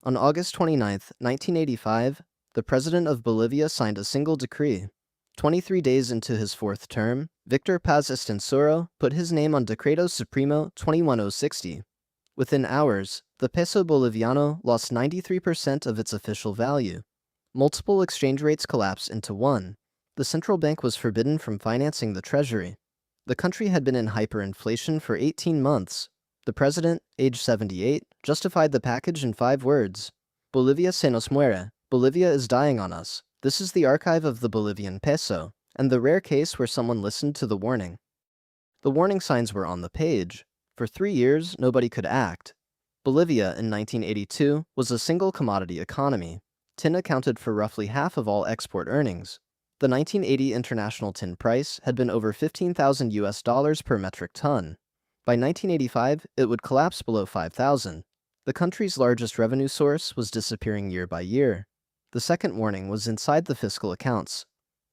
On August 29, 1985, the president of Bolivia signed a single decree. 23 days into his fourth term, Victor Paz Estenssoro put his name on Decreto Supremo 21060. Within hours, the peso boliviano lost 93% of its official value. Multiple exchange rates collapsed into one. The central bank was forbidden from financing the treasury. The country had been in hyperinflation for 18 months. The president, age 78, justified the package in 5 words. Bolivia se nos muere. Bolivia is dying on us. This is the archive of the Bolivian peso, and the rare case where someone listened to the warning. The warning signs were on the page. For 3 years, nobody could act. Bolivia in 1982 was a single commodity economy. Tin accounted for roughly half of all export earnings. The 1980 international tin price had been over $15,000 per metric ton. By 1985, it would collapse below 5,000. The country's largest revenue source was disappearing year by year. The second warning was inside the fiscal accounts.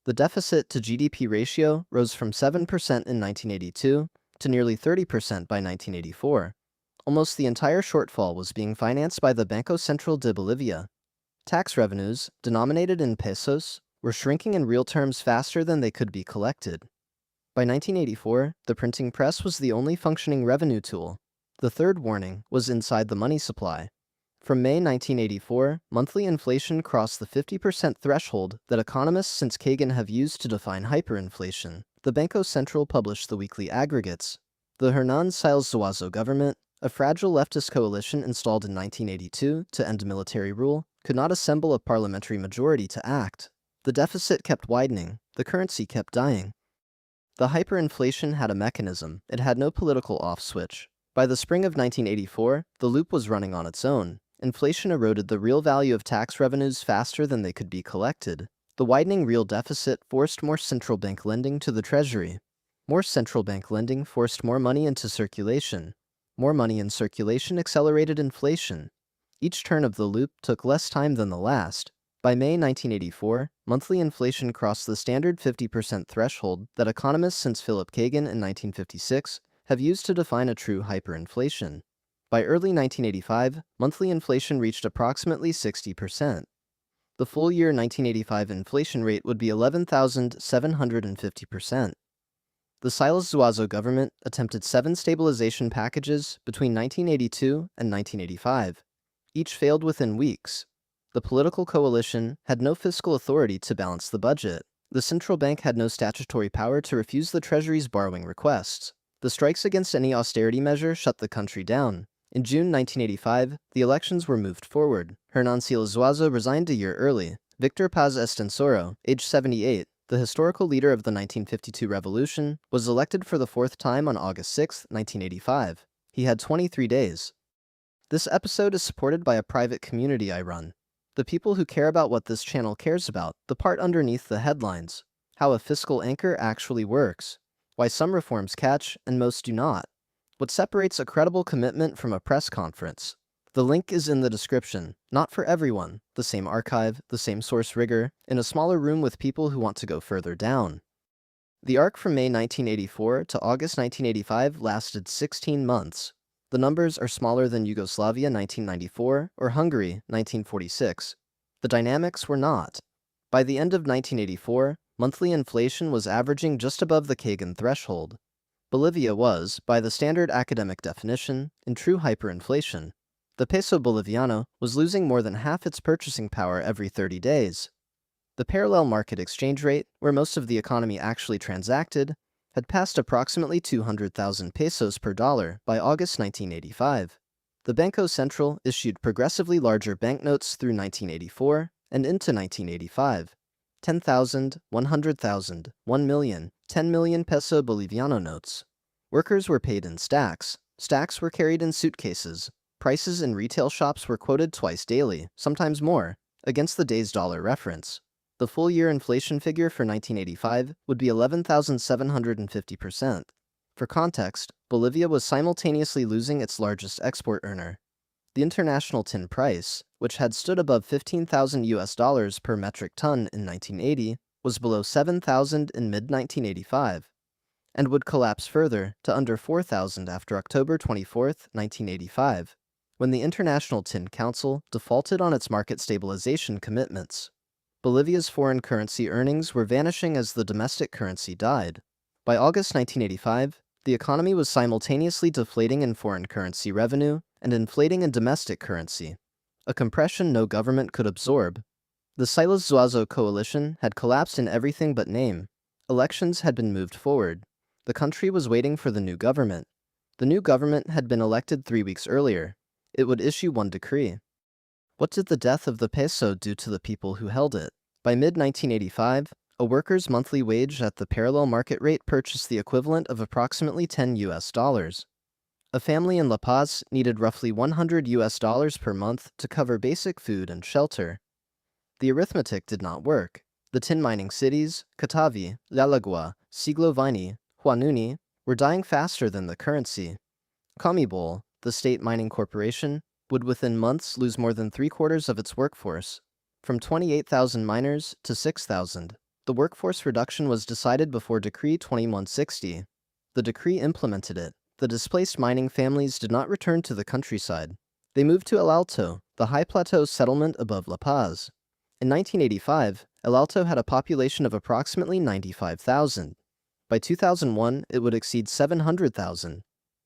The deficit to GDP ratio rose from 7% in 1982 to nearly 30% by 1984. Almost the entire shortfall was being financed by the Banco Central de Bolivia. Tax revenues, denominated in pesos, were shrinking in real terms faster than they could be collected. By 1984, the printing press was the only functioning revenue tool. The third warning was inside the money supply. From May 1984, monthly inflation crossed the 50% threshold that economists since Cagan have used to define hyperinflation. The Banco Central published the weekly aggregates. The Hernan Siles Zuazo government, a fragile leftist coalition installed in 1982 to end military rule, could not assemble a parliamentary majority to act. The deficit kept widening. The currency kept dying. The hyperinflation had a mechanism. It had no political off switch. By the spring of 1984, the loop was running on its own. Inflation eroded the real value of tax revenues faster than they could be collected. The widening real deficit forced more central bank lending to the treasury. More central bank lending forced more money into circulation. More money in circulation accelerated inflation. Each turn of the loop took less time than the last. By May 1984, monthly inflation crossed the standard 50% threshold that economists since Philip Cagan in 1956 have used to define a true hyperinflation. By early 1985, monthly inflation reached approximately 60%. The full year 1985 inflation rate would be 11,750%. The Siles Zuazo government attempted 7 stabilization packages between 1982 and 1985. Each failed within weeks. The political coalition had no fiscal authority to balance the budget. The central bank had no statutory power to refuse the Treasury's borrowing requests. The strikes against any austerity measure shut the country down. In June 1985, the elections were moved forward. Hernan Siles Zuazo resigned a year early. Victor Paz Estenssoro, age 78, the historical leader of the 1952 revolution, was elected for the 4th time on August 6, 1985. He had 23 days. This episode is supported by a private community I run. The people who care about what this channel cares about, the part underneath the headlines, how a fiscal anchor actually works, why some reforms catch and most do not, what separates a credible commitment from a press conference. The link is in the description. Not for everyone, the same archive, the same source rigor, in a smaller room with people who want to go further down. The arc from May 1984 to August 1985 lasted 16 months. The numbers are smaller than Yugoslavia 1994 or Hungary 1946. The dynamics were not. By the end of 1984, monthly inflation was averaging just above the Cagan-threshold. Bolivia was, by the standard academic definition, in true hyperinflation. The peso boliviano was losing more than half its purchasing power every 30 days. The parallel market exchange rate, where most of the economy actually transacted, had passed approximately 200,000 pesos per dollar by August 1985. The Banco Central issued progressively larger banknotes through 1984 and into 1985. 10,000, 100,000, 1 million, 10 million peso boliviano notes. Workers were paid in stacks. Stacks were carried in suitcases. Prices in retail shops were quoted twice daily, sometimes more, against the day's dollar reference. The full-year inflation figure for 1985 would be 11,750%. For context, Bolivia was simultaneously losing its largest export earner. The international tin price, which had stood above $15,000 per metric ton in 1980, was below 7,000 in mid-1985, and would collapse further to under 4,000 after October 24, 1985. when the International Tin Council defaulted on its market stabilization commitments. Bolivia's foreign currency earnings were vanishing as the domestic currency died. By August 1985, the economy was simultaneously deflating in foreign currency revenue and inflating in domestic currency, a compression no government could absorb. The Silas Zuazo coalition had collapsed in everything but name. Elections had been moved forward. The country was waiting for the new government. The new government had been elected 3 weeks earlier. It would issue one decree. What did the death of the peso do to the people who held it? By mid-1985, a worker's monthly wage at the parallel market rate purchased the equivalent of approximately $10. A family in La Paz needed roughly $100 per month to cover basic food and shelter. The arithmetic did not work. The tin mining cities, Catavi, Lalagua, Siglo Vini, Huanuni, were dying faster than the currency. COMIBOL, the state mining corporation, would within months lose more than 3/4 of its workforce. From 28,000 miners to 6,000. The workforce reduction was decided before Decree 2160. The decree implemented it. The displaced mining families did not return to the countryside. They moved to El Alto, the high plateau settlement above La Paz. In 1985, El Alto had a population of approximately 95,000. By 2001, it would exceed 700,000.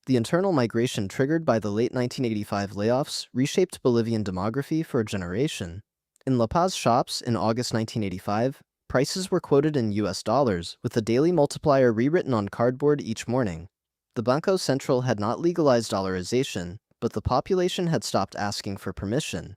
The internal migration triggered by the late 1985 layoffs reshaped Bolivian demography for a generation. In La Paz shops in August 1985, prices were quoted in US dollars, with a daily multiplier rewritten on cardboard each morning. The Banco Central had not legalized dollarization, but the population had stopped asking for permission.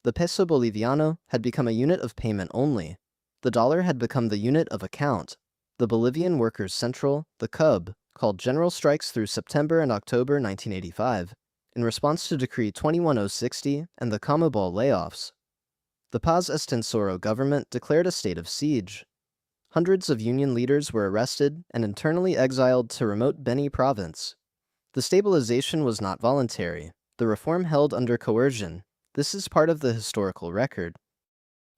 The peso boliviano had become a unit of payment only. The dollar had become the unit of account. The Bolivian Workers' Central, the CUB, called general strikes through September and October 1985, in response to Decree 21060 and the COMIBOL layoffs. The Paz Extensoro government declared a state of siege. Hundreds of union leaders were arrested and internally exiled to remote Beni province. The stabilization was not voluntary. The reform held under coercion. This is part of the historical record.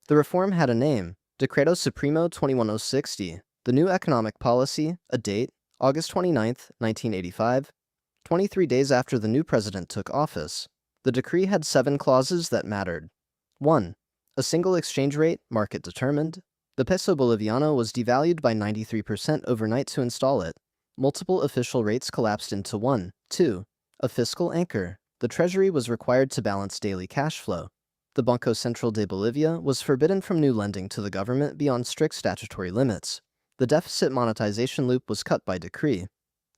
The reform had a name, Decreto Supremo 21060, the new economic policy, a date, August 29, 1985, 23 days after the new president took office. The decree had 7 clauses that mattered. 1. A single exchange rate, market determined. The peso boliviano was devalued by 93% overnight to install it. Multiple official rates collapsed into one. 2. A fiscal anchor. The treasury was required to balance daily cash flow. The Banco Central de Bolivia was forbidden from new lending to the government beyond strict statutory limits. The deficit monetization loop was cut by decree.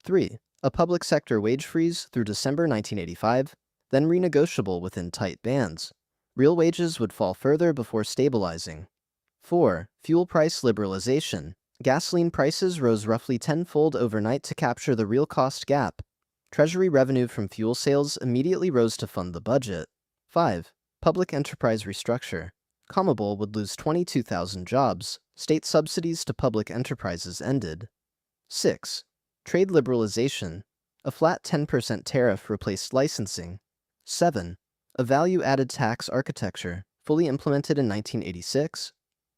3. A public sector wage freeze through December 1985, then renegotiable within tight bands. Real wages would fall further before stabilizing. 4. Fuel price liberalization. Gasoline prices rose roughly tenfold overnight to capture the real cost gap. Treasury revenue from fuel sales immediately rose to fund the budget. 5. Public enterprise restructure. COMIBOL would lose 22,000 jobs. State subsidies to public enterprises ended. 6. Trade liberalization. A flat 10% tariff replaced licensing. 7. A value-added tax architecture, fully implemented in 1986.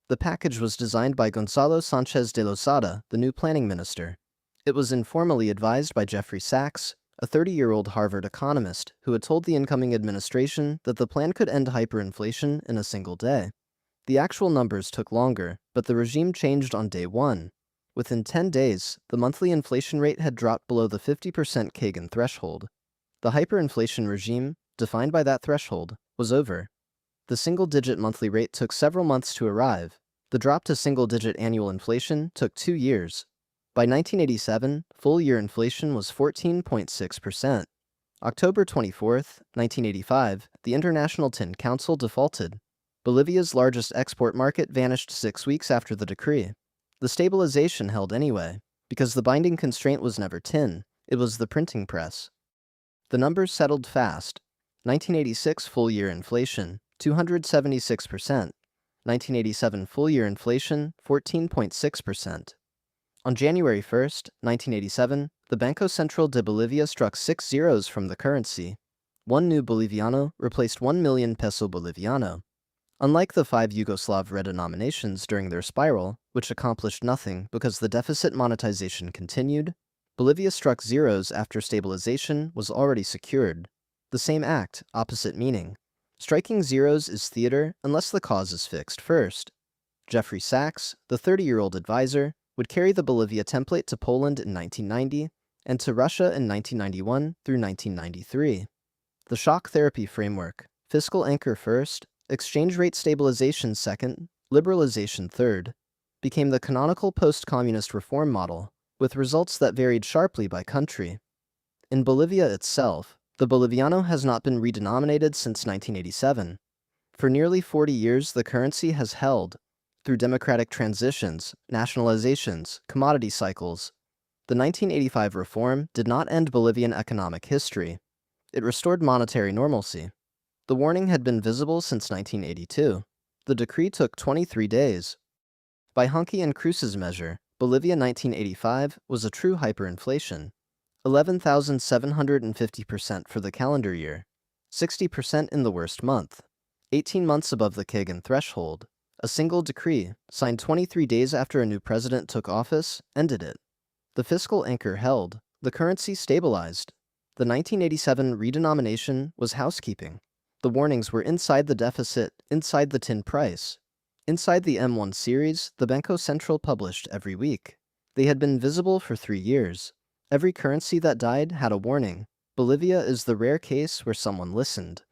The package was designed by Gonzalo Sanchez de Losada, the new planning minister. It was informally advised by Jeffrey Sachs, a 30-year-old Harvard economist who had told the incoming administration that the plan could end hyperinflation in a single day. The actual numbers took longer, but the regime changed on day 1. Within 10 days, the monthly inflation rate had dropped below the 50% Cagan-threshold. The hyperinflation regime, defined by that threshold, was over. The single-digit monthly rate took several months to arrive. The drop to single-digit annual inflation took 2 years. By 1987, full-year inflation was 14.6%. October 24, 1985, the International Tin Council defaulted. Bolivia's largest export market vanished 6 weeks after the decree. The stabilization held anyway, because the binding constraint was never tin, it was the printing press. The numbers settled fast. 1986 full-year inflation, 276%. 1987 full-year inflation, 14.6%. On January 1, 1987, the Banco Central de Bolivia struck 6 zeros from the currency. 1 new boliviano replaced 1 million peso boliviano. Unlike the 5 Yugoslav redenominations during their spiral, which accomplished nothing because the deficit monetization continued, Bolivia struck zeros after stabilization was already secured. The same act, opposite meaning. Striking zeros is theater unless the cause is fixed first. Jeffrey Sachs, the 30-year-old advisor, would carry the Bolivia template to Poland in 1990 and to Russia in 1991 through 1993. The shock therapy framework, fiscal anchor first, exchange rate stabilization second, liberalization third, became the canonical post-communist reform model, with results that varied sharply by country. In Bolivia itself, the Boliviano has not been redenominated since 1987. For nearly 40 years, the currency has held, through democratic transitions, nationalizations, commodity cycles. The 1985 reform did not end Bolivian economic history. It restored monetary normalcy. The warning had been visible since 1982. The decree took 23 days. By Hanke and Krus's measure, Bolivia 1985 was a true hyperinflation. 11,750% for the calendar year, 60% in the worst month, 18 months above the Cagan-threshold. A single decree, signed 23 days after a new president took office, ended it. The fiscal anchor held, the currency stabilized. The 1987 redenomination was housekeeping. The warnings were inside the deficit, inside the tin price. Inside the M1 series, the Banco Central published every week. They had been visible for 3 years. Every currency that died had a warning. Bolivia is the rare case where someone listened.